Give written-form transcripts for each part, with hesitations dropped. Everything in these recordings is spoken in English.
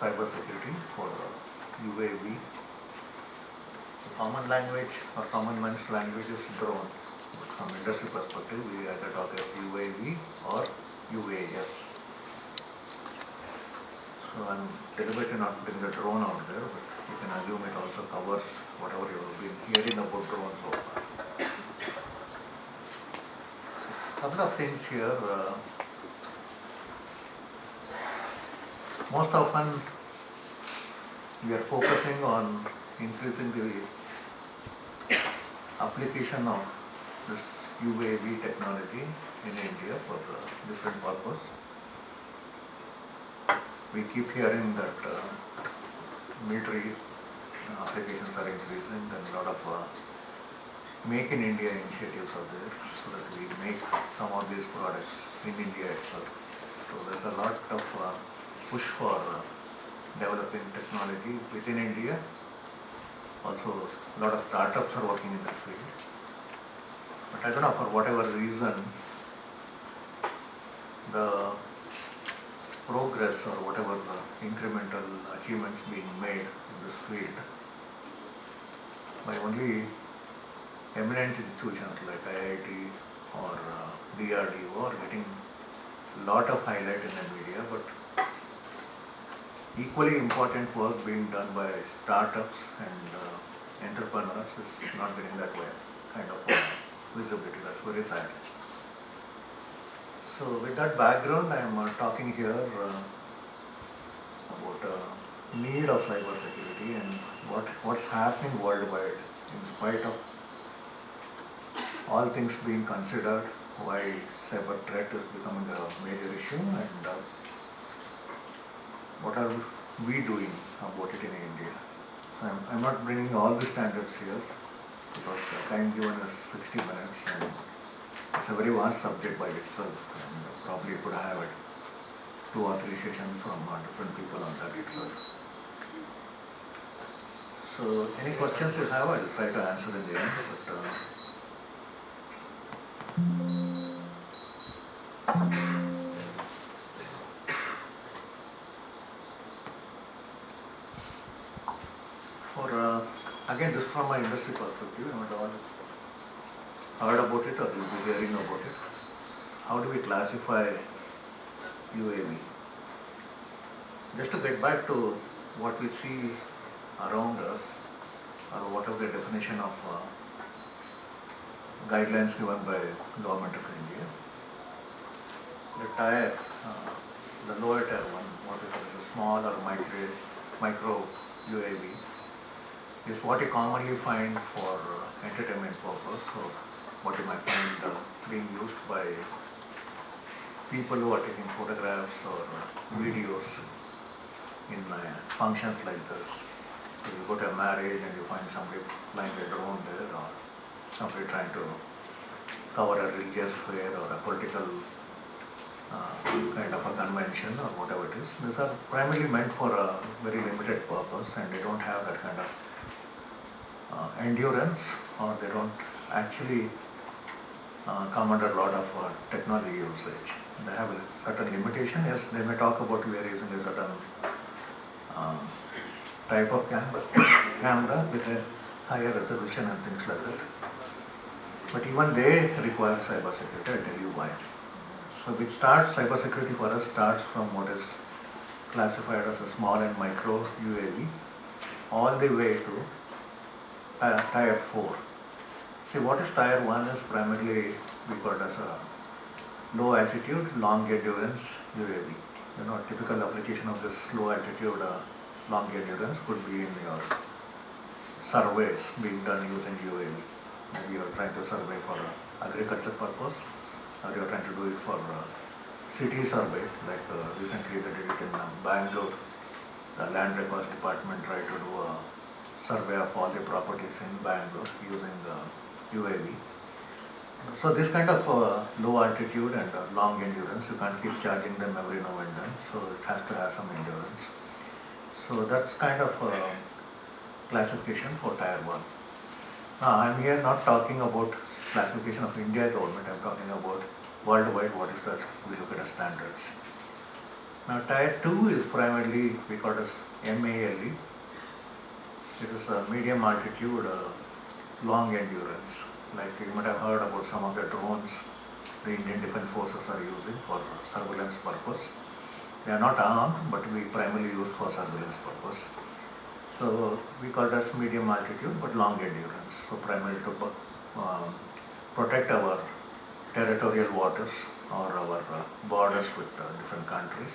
cybersecurity for UAV. Common language or common man's language is drone. From industry perspective, we either talk as UAV or UAS. So I'm deliberately not putting the drone out there, but you can assume it also covers whatever you have been hearing about drones so far. Couple of things here. Most often we are focusing on increasing the application of this UAV technology in India for different purpose. We keep hearing that military applications are increasing and a lot of Make in India initiatives are there so that we make some of these products in India itself. So there's a lot of push for developing technology within India. Also, a lot of startups are working in this field. But I don't know, for whatever reason, the progress or whatever the incremental achievements being made in this field by only eminent institutions like IIT or DRDO are getting a lot of highlight in the media, but equally important work being done by startups and entrepreneurs is not getting that way kind of visibility. That's very sad. So with that background, I am talking here about need of cybersecurity and what's happening worldwide in spite of all things being considered, why cyber threat is becoming a major issue and what are we doing about it in India. So I'm not bringing all the standards here because the time given is 60 minutes and it's a very vast subject by itself and probably could have 2 or 3 sessions from different people on that itself. So any questions you have, I'll try to answer in the end. But, again, this from my industry perspective, I haven't all heard about it or you'll be hearing about it. How do we classify UAV? Just to get back to what we see around us, or whatever the definition of guidelines given by Government of India. The lower tier one, what we call the small or micro UAV, is what you commonly find for entertainment purpose, or what you might find being used by people who are taking photographs or videos in functions like this. So you go to a marriage and you find somebody flying a drone there, or somebody trying to cover a religious fair or a political kind of a convention or whatever it is. These are primarily meant for a very limited purpose and they don't have that kind of endurance, or they don't actually come under a lot of technology usage. They have a certain limitation. Yes, they may talk about we are using a certain type of camera with a higher resolution and things like that. But even they require cybersecurity. I'll tell you why. So cybersecurity for us starts from what is classified as a small and micro UAV all the way to Tier 4. See, what is Tier 1 is primarily referred as a low altitude, long endurance UAV. You know, a typical application of this low altitude, long endurance could be in your surveys being done using UAV. Maybe you're trying to survey for agriculture purpose, or you're trying to do it for city survey, like recently they did it in Bangalore. The land records department tried to do a survey of all the properties in Bangalore using UAV. So this kind of low altitude and long endurance, you can't keep charging them every now and then, so it has to have some endurance. So that's kind of classification for Tier 1. Now I'm here not talking about classification of India government, I'm talking about worldwide what is that we look at as standards. Now Tier 2 is primarily we call it as MALE. It is a medium altitude, long endurance. Like you might have heard about some of the drones the Indian Defence Forces are using for surveillance purpose. They are not armed, but we primarily use for surveillance purpose. So we call it as medium altitude, but long endurance. So primarily to protect our territorial waters or our borders with different countries,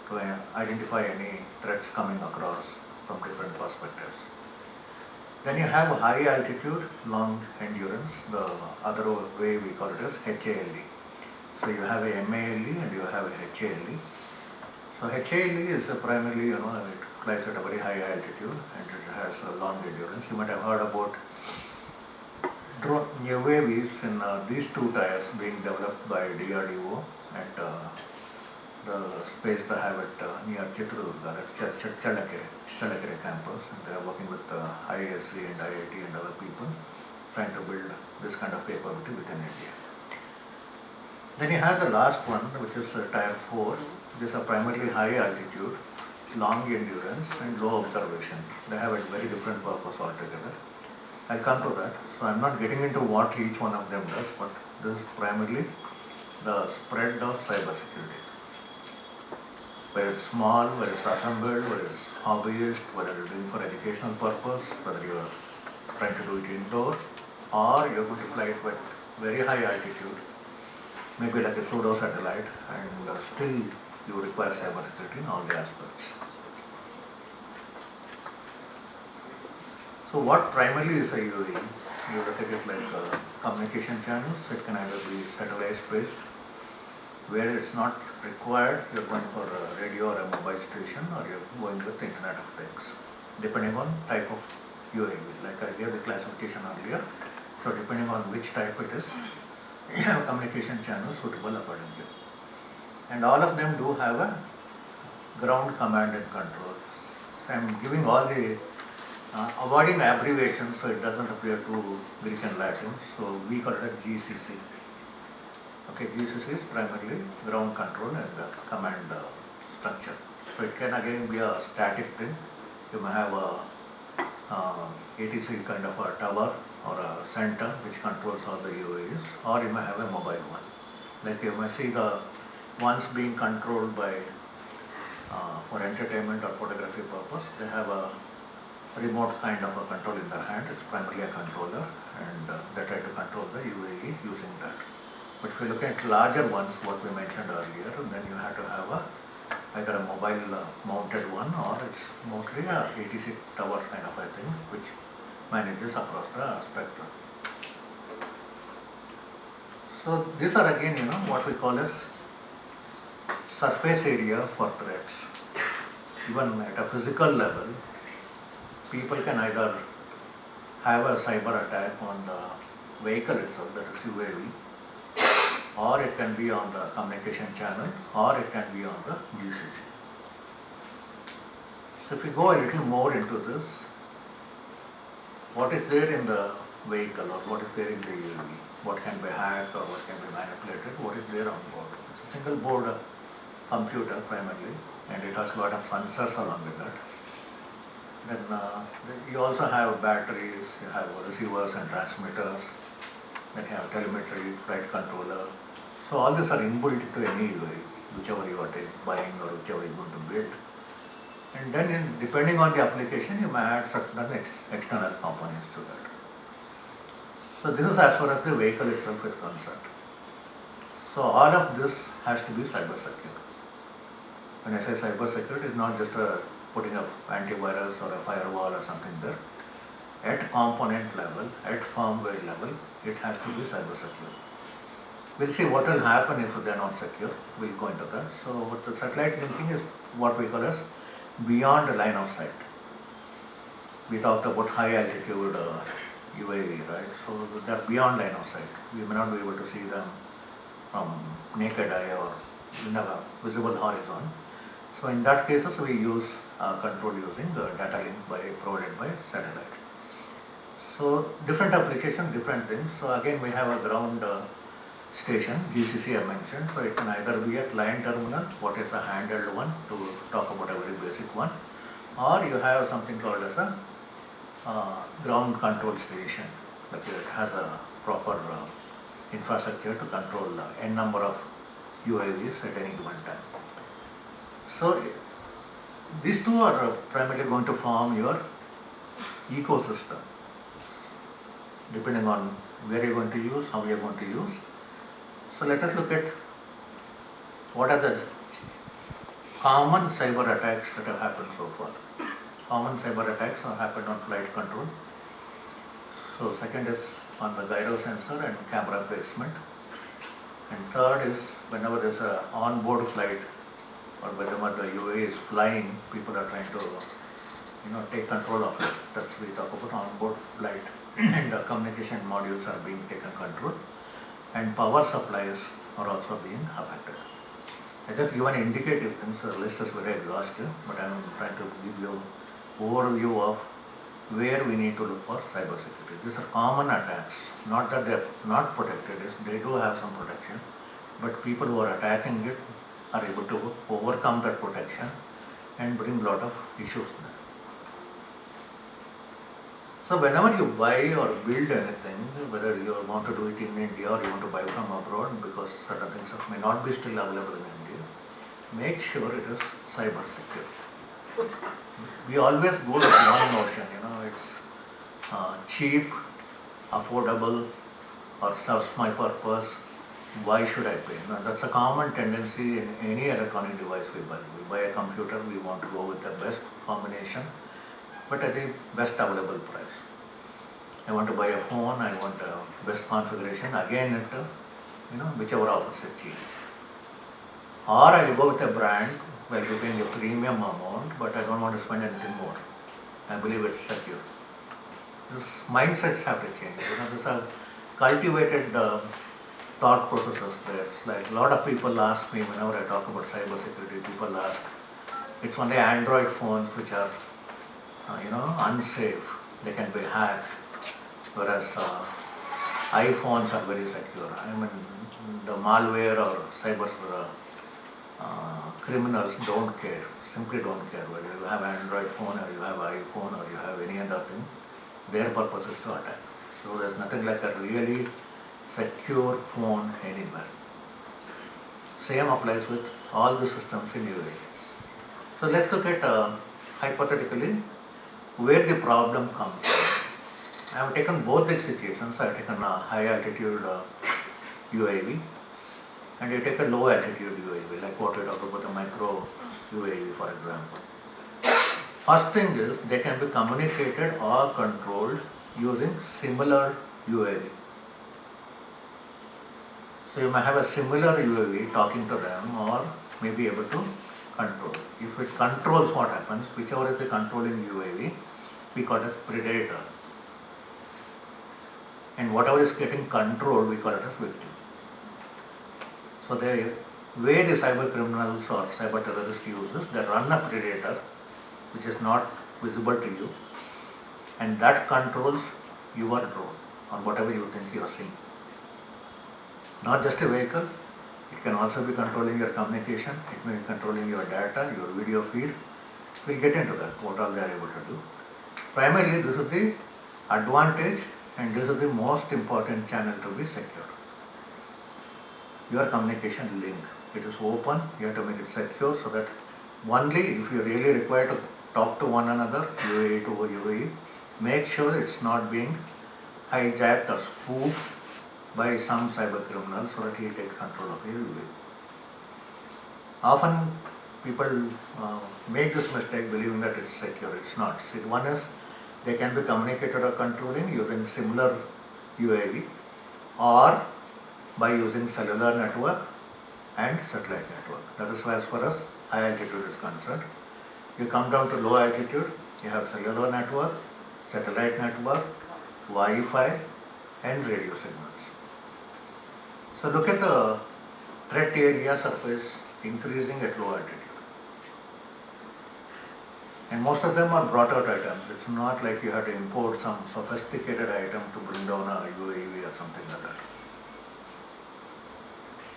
to identify any threats coming across from different perspectives. Then you have high altitude, long endurance. The other way we call it as HALE. So you have a MALE and you have a HALE. So HALE is primarily, it flies at a very high altitude and it has a long endurance. You might have heard about UAVs in these two tyres being developed by DRDO at the space they have at near Chitradurga, that's Challakere campus, and they are working with ISC and IIT and other people trying to build this kind of capability within India. Then you have the last one, which is Tier 4. These are primarily high altitude, long endurance and low observation. They have a very different purpose altogether. I'll come to that. So I'm not getting into what each one of them does, but this is primarily the spread of cybersecurity. Whether it's small, whether it's assembled, whether it's hobbyist, whether you're doing for educational purpose, whether you're trying to do it indoor, or you're going to fly it with very high altitude, maybe like a pseudo satellite, and still you require cybersecurity in all the aspects. So what primarily is a UAV? You look at it like communication channels. It can either be satellite based, where it's not required, you're going for a radio or a mobile station, or you're going with Internet of Things, depending on type of UAV. Like I gave the classification earlier, so depending on which type it is, you have communication channels suitable accordingly. And all of them do have a ground command and control. So I'm giving all the avoiding abbreviations so it doesn't appear too Greek and Latin. So we call it as GCC. Okay, GCC is primarily ground control and command structure. So it can again be a static thing. You may have a ATC kind of a tower or a center which controls all the UAVs, or you may have a mobile one. Like you may see the ones being controlled by for entertainment or photography purpose. They have a remote kind of a control in their hand. It's primarily a controller, and they try to control the UAV using that. But if you look at larger ones, what we mentioned earlier, then you have to have either a mobile mounted one, or it's mostly a ATC tower kind of a thing which manages across the spectrum. So these are again, what we call as surface area for threats. Even at a physical level, people can either have a cyber attack on the vehicle itself, that is UAV, or it can be on the communication channel, or it can be on the GCC. So if we go a little more into this, what is there in the vehicle or what is there in the UAV, what can be hacked or what can be manipulated, what is there on board. It's a single board computer primarily, and it has a lot of sensors along with that. Then you also have batteries, you have receivers and transmitters, then you have telemetry, flight controller. So all these are inbuilt into any UAV, whichever you are buying or whichever you are going to build. And then depending on the application, you may add certain external components to that. So this is as far as the vehicle itself is concerned. So all of this has to be cyber secure. When I say cyber secure, it is not just putting up antivirus or a firewall or something there. At component level, at firmware level, it has to be cyber secure. We'll see what will happen if they are not secure. We'll go into that. So what the satellite linking is what we call as beyond the line of sight. We talked about high altitude UAV, right? So they're beyond line of sight. We may not be able to see them from naked eye or in a visible horizon. So in that cases, we use control using the data link provided by satellite. So different applications, different things. So again, we have a ground station, GCC I mentioned, so it can either be a client terminal, what is a handheld one, to talk about a very basic one, or you have something called as a ground control station, like it has a proper infrastructure to control n number of UAVs at any given time. So these two are primarily going to form your ecosystem, depending on where you're going to use, how you're going to use. So let us look at what are the common cyber attacks that have happened so far. Common cyber attacks have happened on flight control. So second is on the gyro sensor and camera placement. And third is whenever there's an on-board flight or whenever the UAV is flying, people are trying to take control of it. That's we talk about on-board flight and the communication modules are being taken control, and power supplies are also being affected. I just give an indicative thing, so the list is very exhaustive, but I'm trying to give you overview of where we need to look for cybersecurity. These are common attacks, not that they're not protected, they do have some protection, but people who are attacking it are able to overcome that protection and bring a lot of issues there. So whenever you buy or build anything, whether you want to do it in India or you want to buy from abroad, because certain things may not be still available in India, make sure it is cyber secure. We always go with one notion, it's cheap, affordable, or serves my purpose. Why should I pay? That's a common tendency in any electronic device we buy. We buy a computer, we want to go with the best combination, but at the best available price. I want to buy a phone, I want the best configuration, again whichever offers it cheap. Or I will go with a brand where you're paying a premium amount, but I don't want to spend anything more. I believe it's secure. These mindsets have to change. These are cultivated thought processes there. Like a lot of people ask me whenever I talk about cybersecurity, people ask, it's only Android phones which are unsafe, they can be hacked, whereas iPhones are very secure. I mean, the malware or cyber criminals don't care, simply don't care whether you have Android phone or you have iPhone or you have any other thing. Their purpose is to attack. So there's nothing like a really secure phone anywhere. Same applies with all the systems in UAV. So let's look at hypothetically where the problem comes from. I have taken both the situations. I have taken a high altitude UAV and you take a low altitude UAV, like what we talk about the micro UAV for example. First thing is they can be communicated or controlled using similar UAV. So you may have a similar UAV talking to them or may be able to control. If it controls, what happens, whichever is the controlling UAV, we call it as predator. And whatever is getting controlled, we call it as victim. So the way the cyber criminals or cyber terrorists use this, they run a predator which is not visible to you, and that controls your drone or whatever you think you are seeing. Not just a vehicle, it can also be controlling your communication, it may be controlling your data, your video feed. We'll get into that, what all they are able to do. Primarily, this is the advantage and this is the most important channel to be secured. Your communication link, it is open, you have to make it secure so that only if you really require to talk to one another, UAE to UAE, make sure it's not being hijacked or spoofed by some cyber criminal so that he takes control of your UAE. Often people make this mistake believing that it's secure. It's not. See, one is they can be communicated or controlling using similar UAV or by using cellular network and satellite network. That is why as far as high altitude is concerned. You come down to low altitude, you have cellular network, satellite network, Wi-Fi and radio signals. So look at the threat area surface increasing at low altitude. And most of them are brought out items. It's not like you have to import some sophisticated item to bring down a UAV or something like that.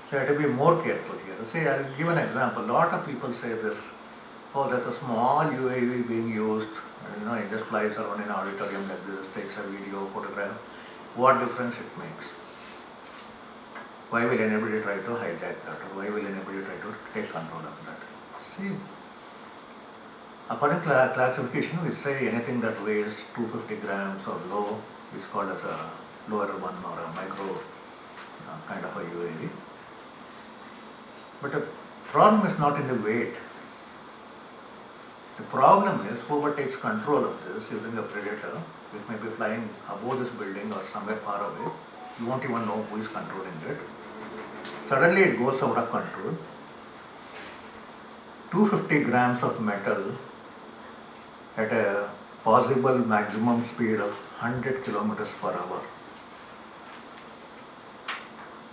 So you have to be more careful here. See, I'll give an example. A lot of people say this, oh, there's a small UAV being used, it just flies around in an auditorium like this, takes a video, photograph. What difference it makes? Why will anybody try to hijack that, or why will anybody try to take control of that? See, according to classification, we say anything that weighs 250 grams or low is called as a lower one or a micro kind of a UAV. But the problem is not in the weight. The problem is whoever takes control of this using a predator, which may be flying above this building or somewhere far away, you won't even know who is controlling it. Suddenly it goes out of control. 250 grams of metal at a possible maximum speed of 100 kilometers per hour.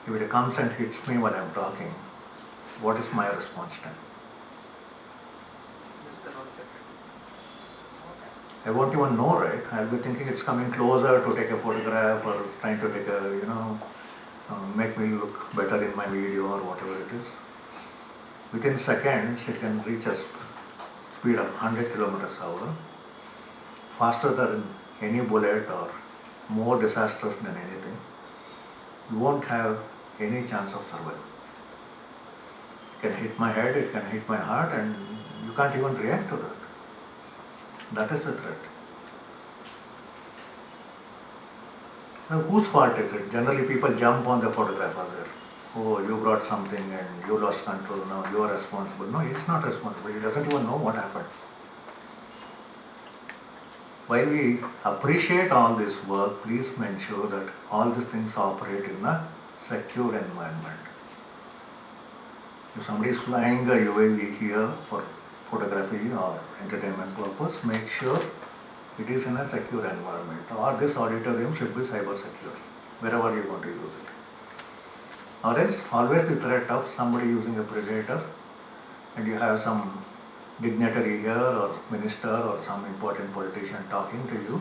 If it comes and hits me while I'm talking, what is my response time? I won't even know, right? I'll be thinking it's coming closer to take a photograph or trying to take a, make me look better in my video or whatever it is. Within seconds, it can reach a speed of 100 kilometers per hour, faster than any bullet or more disastrous than anything. You won't have any chance of survival. It can hit my head, it can hit my heart, and you can't even react to that. That is the threat. Now, whose fault is it? Generally, people jump on the photographer there. Oh, you brought something and you lost control, now you are responsible. No, he's not responsible. He doesn't even know what happened. While we appreciate all this work, please make sure that all these things operate in a secure environment. If somebody is flying a UAV here for photography or entertainment purpose, make sure it is in a secure environment, or this auditorium should be cyber secure, wherever you want to use it. Or else, always the threat of somebody using a predator, and you have some dignitary here or minister or some important politician talking to you,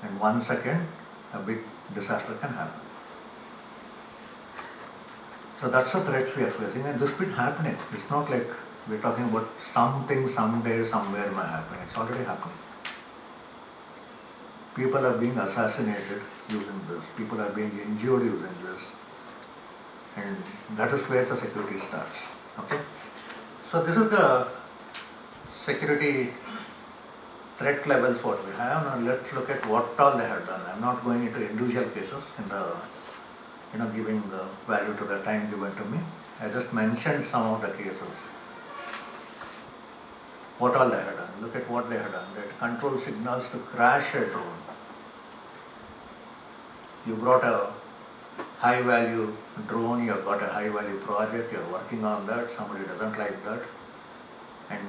and 1 second a big disaster can happen. So that's the threats we are facing, and this been happening. It's not like we're talking about something someday, somewhere may happen. It's already happening. People are being assassinated using this. People are being injured using this. And that is where the security starts. Okay? So this is the security threat levels what we have. Now let's look at what all they have done. I'm not going into individual cases in the giving the value to the time given to me. I just mentioned some of the cases. What all they had done. Look at what they had done. They had control signals to crash a drone. You brought a high value drone, you have got a high value project, you are working on that, somebody doesn't like that, and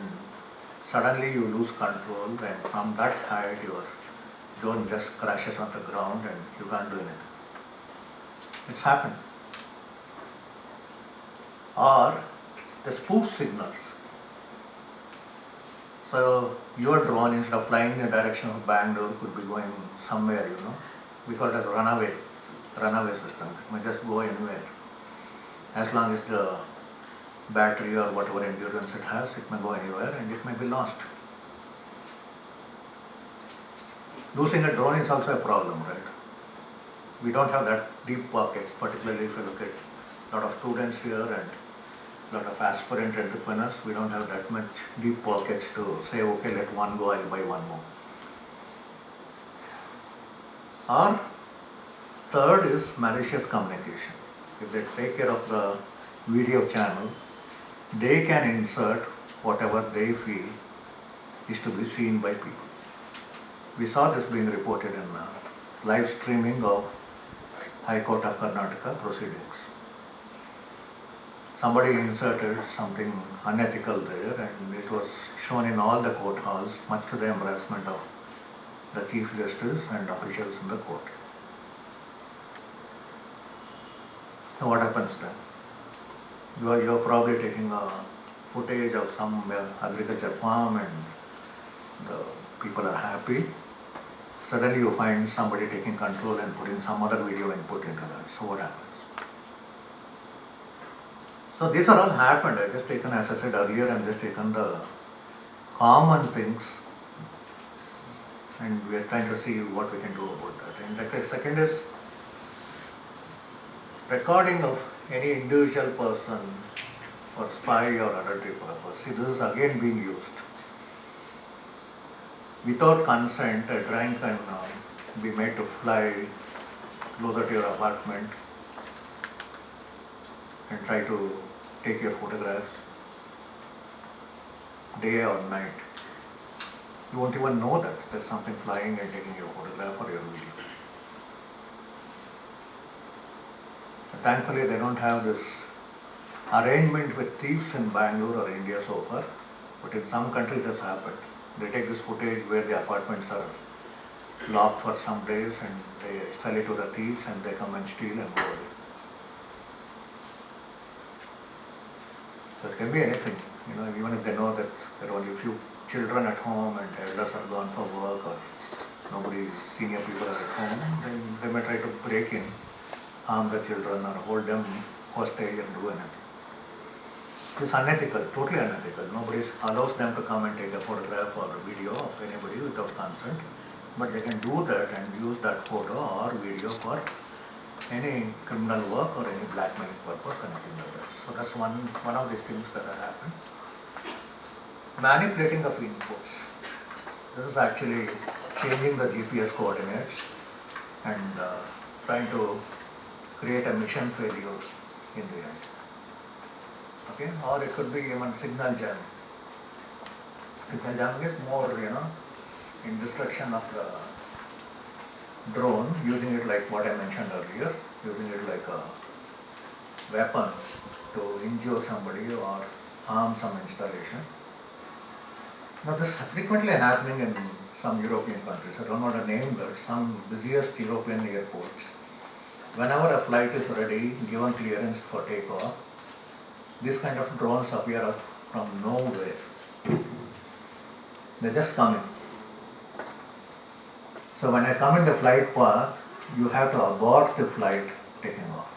suddenly you lose control, and from that height your drone just crashes on the ground and you can't do anything. It's happened. Or the spoof signals. So your drone, instead of flying in the direction of Bangalore, could be going somewhere, we call it as a runaway system. It may just go anywhere. As long as the battery or whatever endurance it has, it may go anywhere and it may be lost. Losing a drone is also a problem, right? We don't have that deep pockets, particularly if you look at a lot of students here and a lot of aspirant entrepreneurs. We don't have that much deep pockets to say, okay, let one go, I'll buy one more. Or third is malicious communication. If they take care of the video channel, they can insert whatever they feel is to be seen by people. We saw this being reported in live streaming of High Court of Karnataka proceedings. Somebody inserted something unethical there, and it was shown in all the court halls, much to the embarrassment of the Chief Justice and officials in the court. So what happens then? You're probably taking a footage of some agriculture farm and the people are happy. Suddenly you find somebody taking control and putting some other video input into that. So what happens? So these are all happened. I just taken, as I said earlier, I'm just taken the common things, and we are trying to see what we can do about that. And the second is recording of any individual person for spy or adultery purpose. See, this is again being used. Without consent, a drone can be made to fly closer to your apartment and try to take your photographs day or night. You won't even know that there's something flying and taking your photograph or your video. But thankfully, they don't have this arrangement with thieves in Bangalore or India so far, but in some countries it has happened. They take this footage where the apartments are locked for some days and they sell it to the thieves and they come and steal and go away. So it can be anything, even if they know that there are only a few children at home and elders are gone for work or nobody, senior people are at home, then they may try to break in, harm the children or hold them hostage and do anything. It's unethical, totally unethical. Nobody allows them to come and take a photograph or a video of anybody without consent, but they can do that and use that photo or video for any criminal work or any blackmailing purpose, anything like that. So that's one of the things that have happened. Manipulating of inputs. This is actually changing the GPS coordinates and trying to create a mission failure in the end. Okay, or it could be even signal jamming. Signal jamming is more, in destruction of the drone, using it like what I mentioned earlier, using it like a weapon to injure somebody or harm some installation. Now this is frequently happening in some European countries. I don't want to name that, some busiest European airports. Whenever a flight is ready, given clearance for takeoff, these kind of drones appear up from nowhere. They just come in. So when I come in the flight path, you have to abort the flight taking off.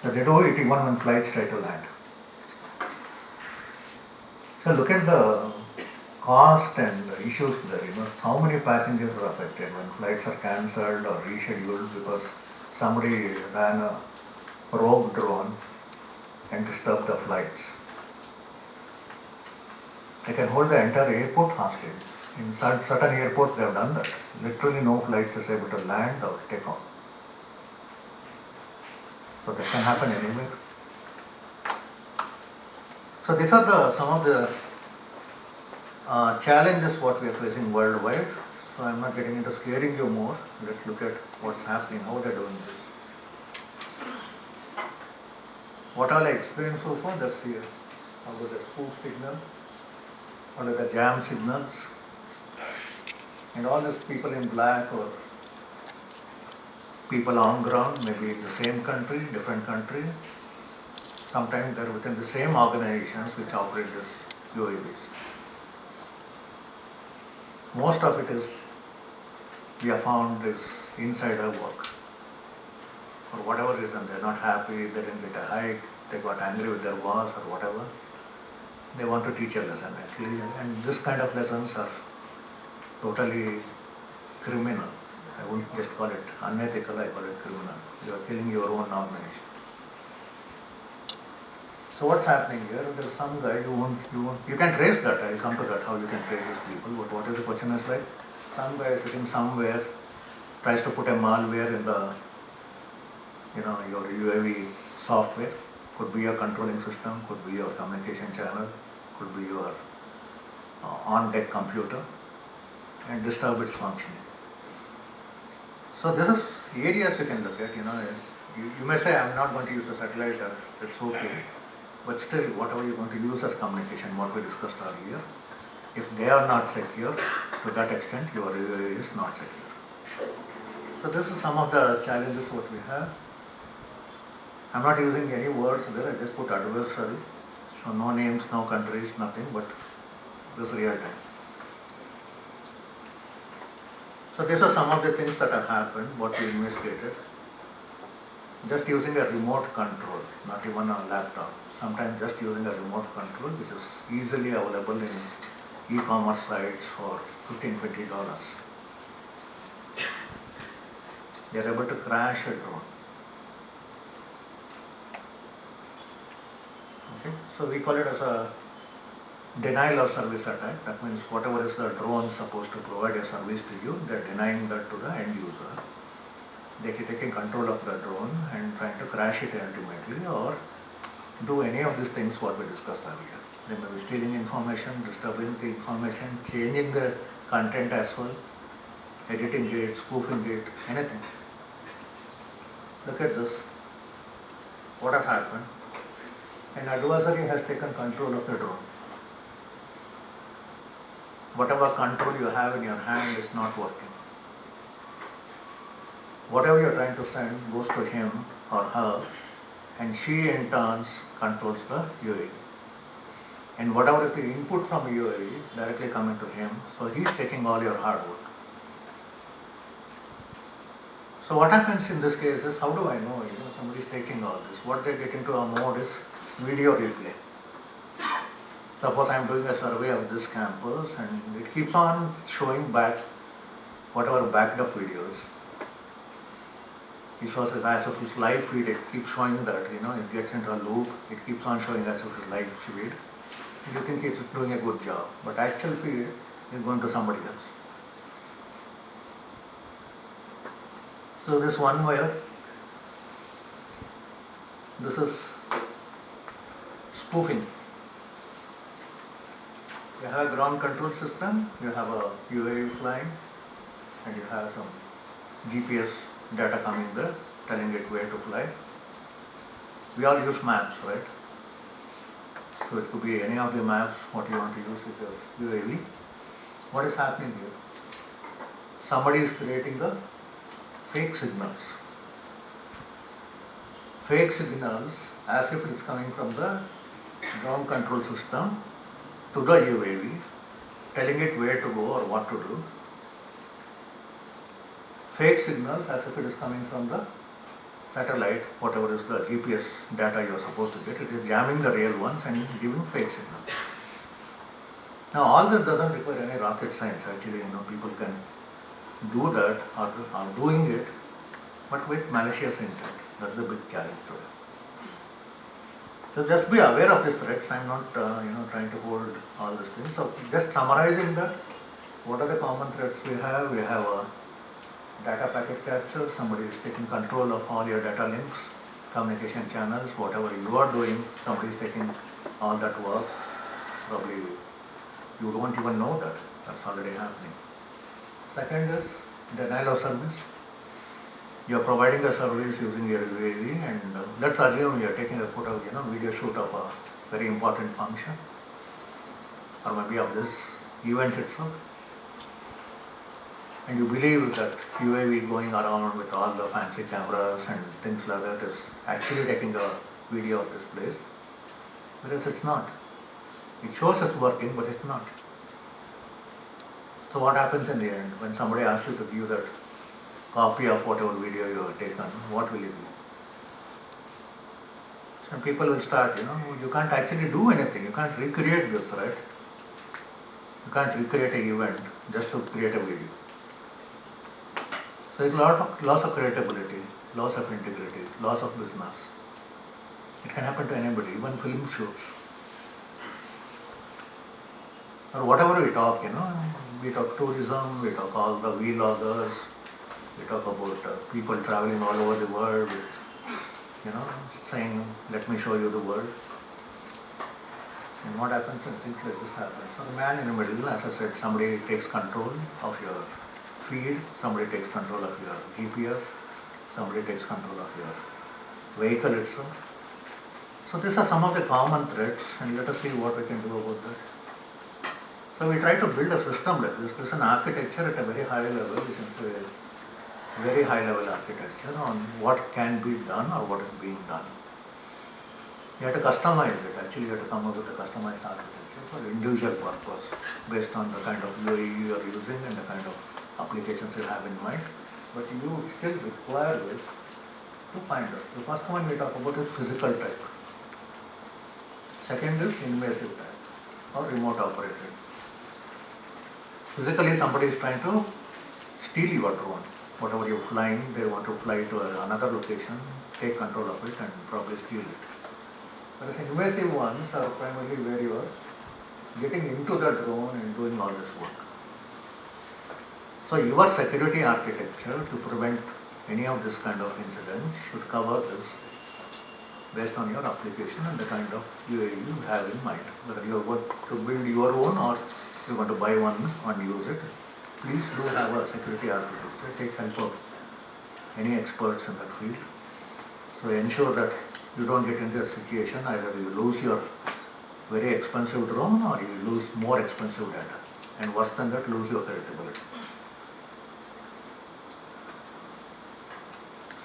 So they do it even when flights try to land. So look at the cost and the issues there. How many passengers are affected when flights are cancelled or rescheduled because somebody ran a rogue drone and disturbed the flights. They can hold the entire airport hostage. In certain airports they have done that. Literally no flight is able to land or take off. So that can happen anywhere. So these are some of the challenges what we are facing worldwide. So I'm not getting into scaring you more. Let's look at what's happening, how they're doing this. What all I explained so far, that's here. How about the spoof signal, what are the jam signals, and all these people in black or people on ground, maybe in the same country, different country. Sometimes they're within the same organizations which operate this UAVs. Most of it is, we have found, is insider work. For whatever reason, they're not happy, they didn't get a hike, they got angry with their boss or whatever. They want to teach a lesson actually, and this kind of lessons are totally criminal. I wouldn't just call it unethical, I call it criminal. You are killing your own organization. So what's happening here? There's some guy you can trace that, I'll come to that, how you can trace these people, but what is the question is like, some guy sitting somewhere, tries to put a malware in the, your UAV software, could be your controlling system, could be your communication channel, could be your on-deck computer, and disturb its functioning. So this is areas you can look at, you may say I'm not going to use a satellite, it's okay. But still, whatever you're going to use as communication, what we discussed earlier, if they are not secure, to that extent, your UAV is not secure. So this is some of the challenges what we have. I'm not using any words there, I just put adversary. So no names, no countries, nothing, but this is real time. So these are some of the things that have happened, what we investigated. just using a remote control, not even a laptop. Sometimes just using a remote control, which is easily available in e-commerce sites for $15-20. They are able to crash a drone. Okay, so we call it as a denial of service attack. That means whatever is the drone supposed to provide a service to you, they are denying that to the end user. They are taking control of the drone and trying to crash it ultimately, or do any of these things what we discussed earlier. They may be stealing information, disturbing the information, changing the content as well, editing it, spoofing it, anything. Look at this. What has happened? An adversary has taken control of the drone. Whatever control you have in your hand is not working. Whatever you are trying to send goes to him or her, and she in turn controls the UAV. And whatever is the input from UAV directly coming to him, so he is taking all your hard work. So what happens in this case is, how do I know, somebody is taking all this? What they get into a mode is video replay. Suppose I am doing a survey of this campus and it keeps on showing back whatever backed up videos. It shows as if it's live feed, it keeps showing that, it gets into a loop, it keeps on showing as if it's live feed. You think it's doing a good job, but actual feed is going to somebody else. So this one wire, this is spoofing. You have a ground control system, you have a UAV flying, and you have some GPS data coming there, telling it where to fly. We all use maps, right? So it could be any of the maps, what you want to use with your UAV. What is happening here? Somebody is creating the fake signals. Fake signals as if it's coming from the ground control system to the UAV, telling it where to go or what to do. Fake signals as if it is coming from the satellite, whatever is the GPS data you are supposed to get, it is jamming the real ones and giving fake signals. Now all this doesn't require any rocket science. Actually, people can do that or are doing it, but with malicious intent. That's the big challenge today. So just be aware of these threats. I'm not trying to hold all these things. So just summarizing that, what are the common threats we have? We have a data packet capture. Somebody is taking control of all your data links, communication channels, whatever you are doing, somebody is taking all that work. Probably you don't even know that. That's already happening. Second is denial of service. You are providing a service using your UAV, and let's assume you are taking a photo, video shoot of a very important function, or maybe of this event itself, and you believe that UAV going around with all the fancy cameras and things like that is actually taking a video of this place, whereas it's not. It shows it's working, but it's not. So what happens in the end when somebody asks you to view that copy of whatever video you have taken? What will it be? Some people will start, you can't actually do anything. You can't recreate this, right? You can't recreate an event just to create a video. So it's a lot of loss of credibility, loss of integrity, loss of business. It can happen to anybody, even film shoots. Or whatever we talk, we talk tourism, we talk all the vloggers, we talk about people traveling all over the world, saying, let me show you the world. And what happens when things like this happen? So the man in the middle, as I said, somebody takes control of your feed, somebody takes control of your GPS, somebody takes control of your vehicle itself. So these are some of the common threats, and let us see what we can do about that. So we try to build a system like this. This is an architecture at a very high level, we can say very high level architecture on what can be done or what is being done. You have to customize it. Actually, you have to come up with a customized architecture for individual purpose based on the kind of UAV you are using and the kind of applications you have in mind. But you still require this to find out. The first one we talk about is physical type. Second is invasive type or remote operated. Physically, somebody is trying to steal your drone. Whatever you're flying, they want to fly to another location, take control of it and probably steal it. But the invasive ones are primarily where you are getting into the drone and doing all this work. So your security architecture to prevent any of this kind of incidents should cover this based on your application and the kind of UAV you have in mind. Whether you want to build your own or you want to buy one and use it, please do have a security architecture. Take help of any experts in that field. So ensure that you don't get into a situation either you lose your very expensive drone or you lose more expensive data, and worse than that, lose your credibility.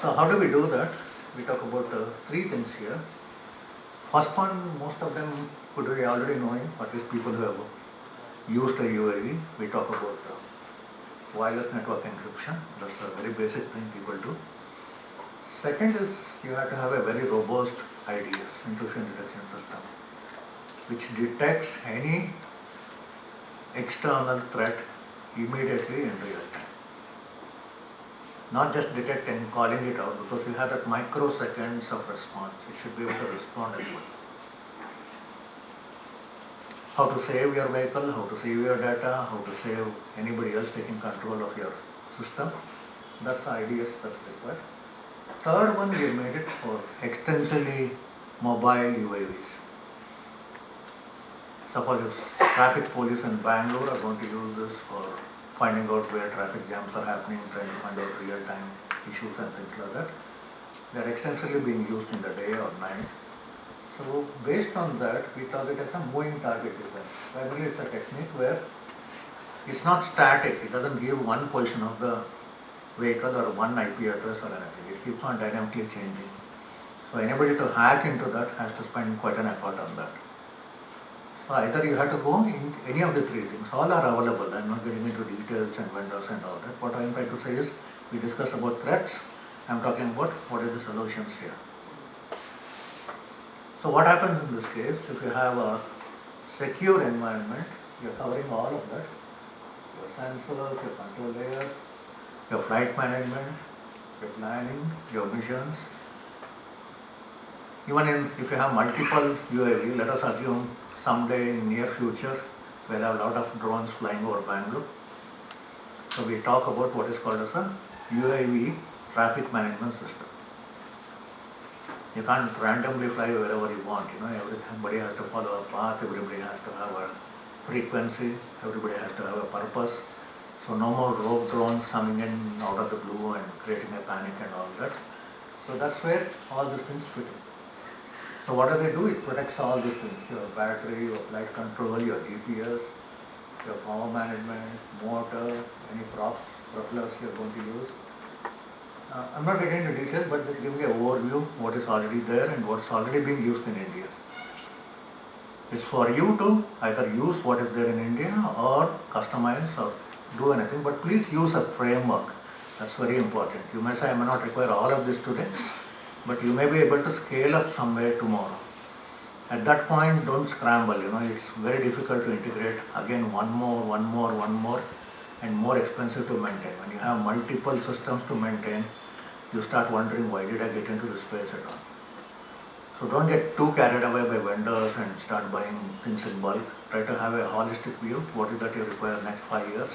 So how do we do that? We talk about three things here. First one, most of them could be already knowing, at least people who have used a UAV. We talk about wireless network encryption. That's a very basic thing people do. Second is you have to have a very robust IDS, intrusion detection system, which detects any external threat immediately in real time. Not just detect and calling it out, because you have that microseconds of response. It should be able to respond as well. How to save your vehicle, how to save your data, how to save anybody else taking control of your system. That's the IDS that's required. Third one, we made it for extensively mobile UAVs. Suppose if traffic police in Bangalore are going to use this for finding out where traffic jams are happening, trying to find out real-time issues and things like that. They are extensively being used in the day or night. So based on that, we target as a moving target defense. Primarily it's a technique where it's not static. It doesn't give one position of the vehicle or one IP address or anything. It keeps on dynamically changing. So anybody to hack into that has to spend quite an effort on that. So either you have to go in any of the three things. All are available. I'm not getting into details and vendors and all that. What I'm trying to say is, we discuss about threats. I'm talking about what are the solutions here. So what happens in this case, if you have a secure environment, you're covering all of that. Your sensors, your control layer, your flight management, your planning, your missions. Even if you have multiple UAV, let us assume someday in near future we'll have a lot of drones flying over Bangalore. So we talk about what is called as a UAV traffic management system. You can't randomly fly wherever you want, everybody has to follow a path, everybody has to have a frequency, everybody has to have a purpose. So no more rogue drones coming in out of the blue and creating a panic and all that. So that's where all these things fit in. So what do? It protects all these things, your battery, your flight control, your GPS, your power management, motor, any props, propellers you're going to use. I'm not getting into details, but just give me an overview what is already there and what's already being used in India. It's for you to either use what is there in India or customize or do anything, but please use a framework. That's very important. You may say, I may not require all of this today, but you may be able to scale up somewhere tomorrow. At that point, don't scramble, it's very difficult to integrate. Again, one more, and more expensive to maintain. When you have multiple systems to maintain, you start wondering, why did I get into this space at all? So don't get too carried away by vendors and start buying things in bulk. Try to have a holistic view, what is that you require next 5 years,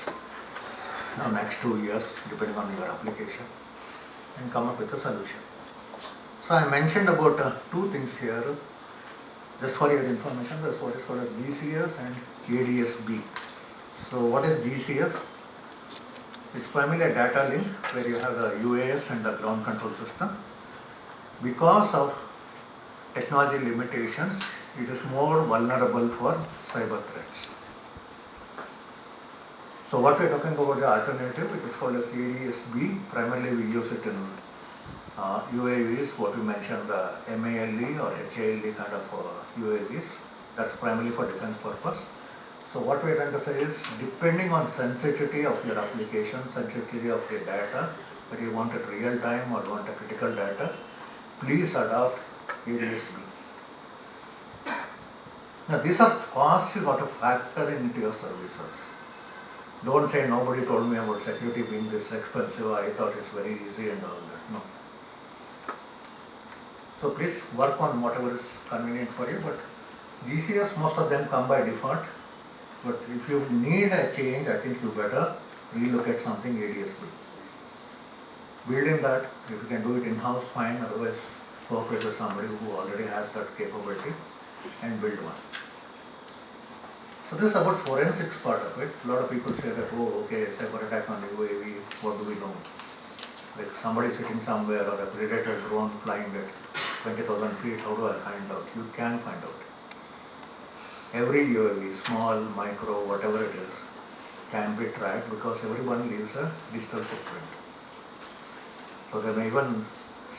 next 2 years, depending on your application, and come up with a solution. So I mentioned about two things here, just for your information. That's what is called as GCS and ADS-B. So what is GCS? It's primarily a data link where you have the UAS and the ground control system. Because of technology limitations, it is more vulnerable for cyber threats. So what we are talking about the alternative, it is called as ADS-B. Primarily we use it in UAVs, what we mentioned, the MALE or HALE kind of UAVs. That's primarily for defense purpose. So what we are trying to say is, depending on sensitivity of your application, sensitivity of your data, whether you want it real time or want a critical data, please adopt ADSB. Now these are costs you got to factor into your services. Don't say nobody told me about security being this expensive, I thought it's very easy and all that. No. So please work on whatever is convenient for you, but GCS, most of them come by default. But if you need a change, I think you better relook at something ADSB. Build in that. If you can do it in-house, fine. Otherwise, cooperate with somebody who already has that capability and build one. So this is about forensics part of it. A lot of people say that, oh, okay, cyber attack on UAV, what do we know? Like somebody sitting somewhere or a predator drone flying at 20,000 feet, how do I find out? You can find out. Every UAV, small, micro, whatever it is, can be tracked because everyone leaves a digital footprint. So they may even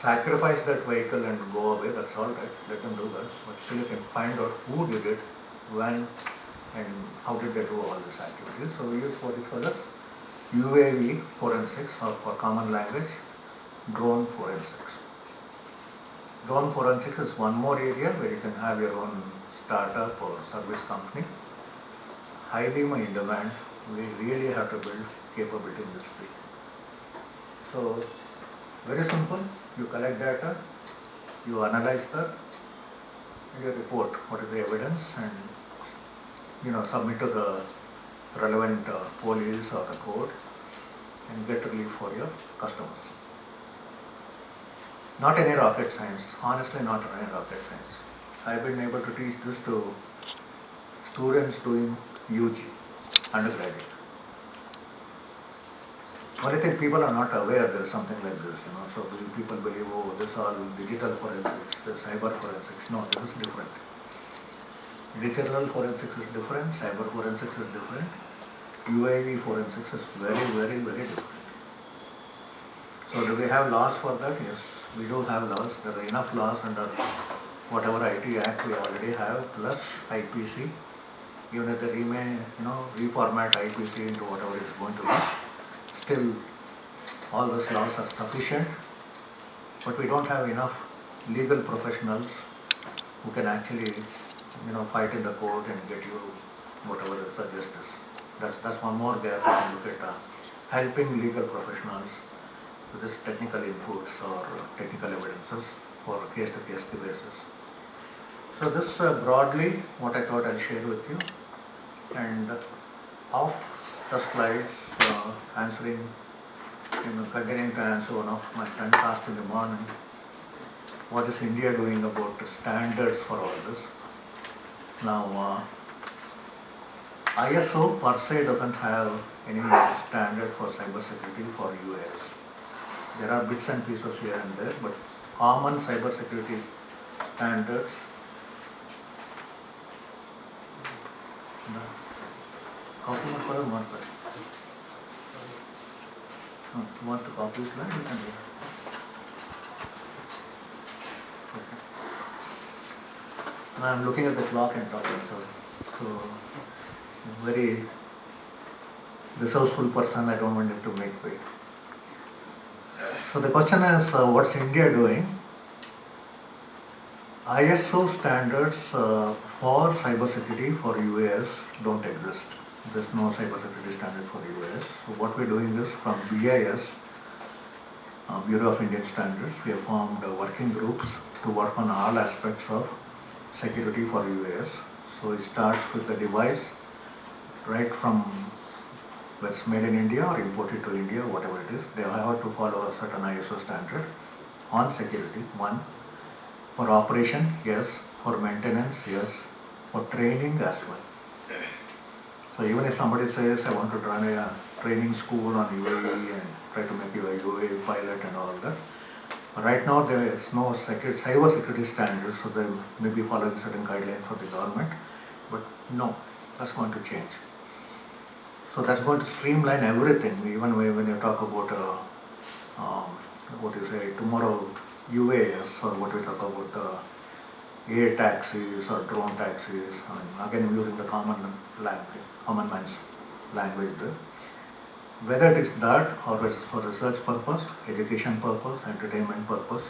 sacrifice that vehicle and go away, that's all right, let them do that. But still you can find out who did it, when, and how did they do all this activity. So we use what is called as UAV forensics, or for common language, drone forensics. Drone forensics is one more area where you can have your own startup or service company. Highly in demand. We really have to build capability in this field. So very simple. You collect data, you analyze that, and you report what is the evidence, and submit to the relevant police or the court, and get relief for your customers. Not any rocket science. Honestly, not any rocket science. I've been able to teach this to students doing UG, undergraduate. Only thing, people are not aware there is something like this, so people believe, oh, this is all digital forensics, this cyber forensics. No, this is different. Digital forensics is different, cyber forensics is different, UAV forensics is very, very, very different. So do we have laws for that? Yes, we do have laws. There are enough laws under whatever IT Act we already have, plus IPC. Even if they reformat IPC into whatever it is going to be, still all those laws are sufficient, but we don't have enough legal professionals who can actually fight in the court and get you whatever is the justice. That's one more gap. We can look at helping legal professionals with this technical inputs or technical evidences for case-to-case basis. So this broadly what I thought I'll share with you, and off the slides answering, continuing to answer one of my friends asked in the morning, what is India doing about the standards for all this? Now ISO per se doesn't have any standard for cybersecurity for US. There are bits and pieces here and there, but common cybersecurity standards. Copy my file, not but. You want to copy this line? You can do it. Okay. Now I'm looking at the clock and talking, so very resourceful person, I don't want him to make wait. So the question is, what's India doing? ISO standards for cybersecurity for US don't exist. There's no cybersecurity standard for US. So what we're doing is from BIS, Bureau of Indian Standards, we have formed working groups to work on all aspects of security for US. So it starts with the device, right from whether it's made in India or imported to India, whatever it is, they have to follow a certain ISO standard on security, one. For operation, yes. For maintenance, yes. For training as well. So even if somebody says, I want to run a training school on UAV and try to make you a UAV pilot and all that, right now there is no cyber security standards, so they may be following certain guidelines for the government, but no, that's going to change. So that's going to streamline everything. Even when you talk about what you say tomorrow, UAS, or what we talk about air taxis or drone taxis. Again, I'm using the common man's language there. whether it is that or it's for research purpose, education purpose, entertainment purpose,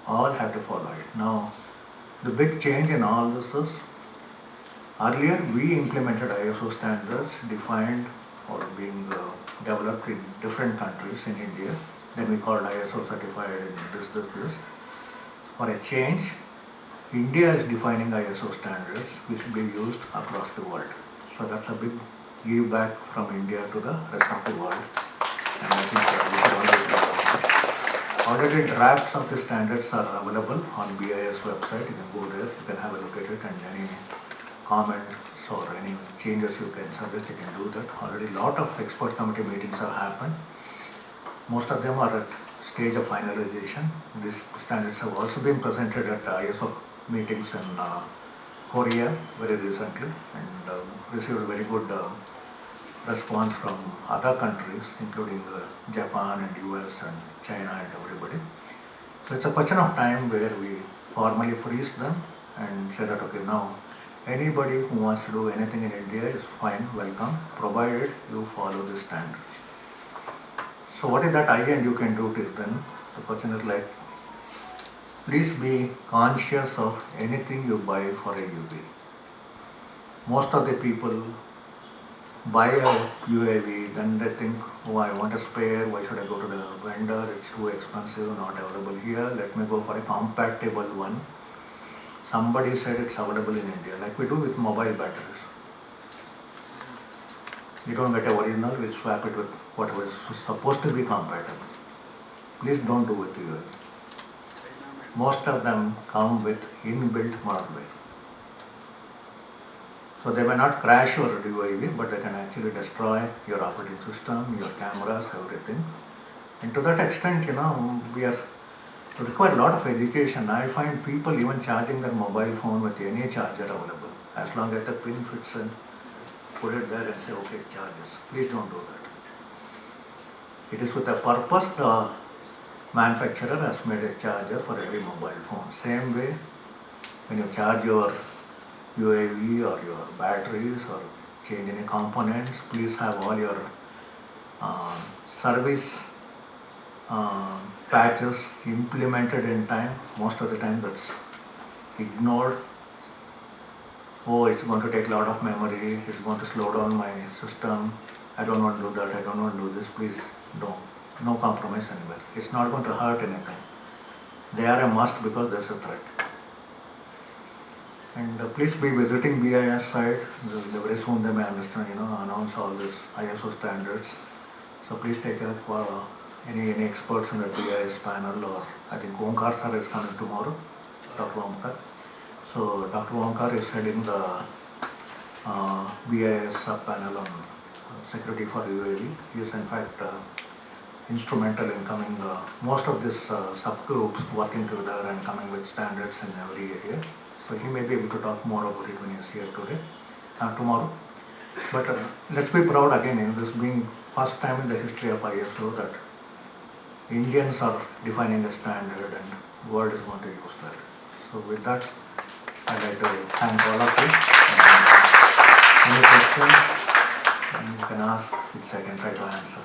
all have to follow it. Now, the big change in all this is, earlier we implemented ISO standards defined or being developed in different countries in India. Then we called ISO certified in this. For a change, India is defining ISO standards which will be used across the world. So that's a big give back from India to the rest of the world. And I think we should always be proud of it. Already drafts of the standards are available on BIS website. You can go there, you can have a look at it, and any comments or any changes you can suggest, you can do that. Already a lot of expert committee meetings have happened. Most of them are at stage of finalization. These standards have also been presented at ISO meetings in Korea very recently, and received a very good response from other countries, including Japan and US and China and everybody. So it's a question of time where we formally freeze them and say that, okay, now anybody who wants to do anything in India is fine, welcome, provided you follow the standards. So what is that I and you can do till then? The question is like, please be conscious of anything you buy for a UAV. Most of the people buy a UAV, then they think, oh, I want a spare, why should I go to the vendor, it's too expensive, not available here, let me go for a compatible one. Somebody said it's available in India, like we do with mobile batteries. You don't get a original, we swap it with what was supposed to be compatible. Please don't do with UAV. Most of them come with inbuilt malware. So they may not crash your UAV, but they can actually destroy your operating system, your cameras, everything. And to that extent, we require a lot of education. I find people even charging their mobile phone with any charger available. As long as the pin fits in, put it there and say, okay, it charges. Please don't do that. It is with a purpose. The manufacturer has made a charger for every mobile phone. Same way, when you charge your UAV or your batteries or change any components, please have all your service patches implemented in time. Most of the time that's ignored. Oh, it's going to take a lot of memory, it's going to slow down my system, I don't want to do that, I don't want to do this. Please don't. No compromise anywhere. It's not going to hurt anything. They are a must because there's a threat. And please be visiting BIS site. Very soon they may understand, announce all this ISO standards. So please take up any experts in the BIS panel, or I think Omkar sir is coming tomorrow, Dr. Omkar. So Dr. Omkar is heading the BIS sub-panel on security for UAV. He is in fact instrumental in coming, most of these subgroups working together and coming with standards in every area. So he may be able to talk more about it when he is here tomorrow. But let's be proud again, this being first time in the history of ISO that Indians are defining a standard and the world is going to use that. So with that, I'd like to thank all of you. Any questions you can ask, which I can try to answer.